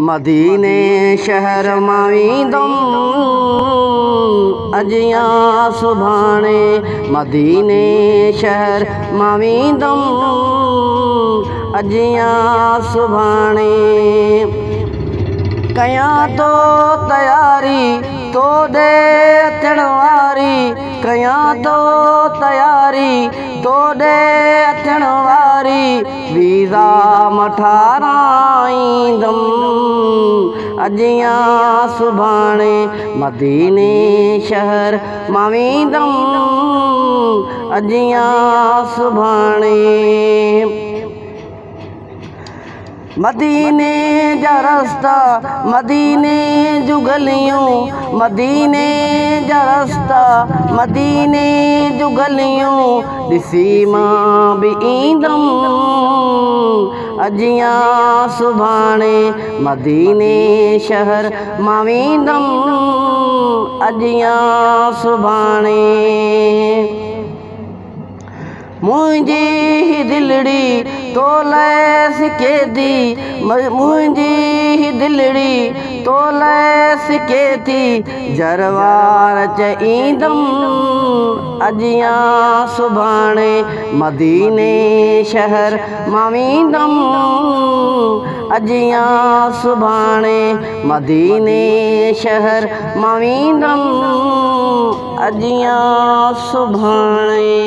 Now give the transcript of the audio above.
मदीने शहर मां वेंदुमि अजिया सुभाणे। मदीने शहर मां वेंदुमि अजिया सुभाणे। कयां तो तयारी तो दे अचण वारी। कयां तो तयारी तो दे अचण वारी। वीज़ा मठाराईंदुमि अजिया सुभाणे। मदीने शहर मां वेंदुमि अजिया सुभाणे। मदीने जा रस्ता मदीने जूं गलियूं। मदीने जा रस्ता मदीने जूं गलियूं। ॾिसी मां बि ईंदुमि अजिया सुभाणे। मदीने शहर मां वेंदुमि अजिया सुभाणे। मुंहिंजी ही दिलड़ी तो लाइ सिके थी। मुंहिंजी ही दिलड़ी तो लाइ सिके थी। जरवार चईंदुमि अजिया सुभाणे। मदीने शहर मां वेंदुमि अजिया सुभाणे। मदीने शहर मां वेंदुमि अजिया सुभाणे।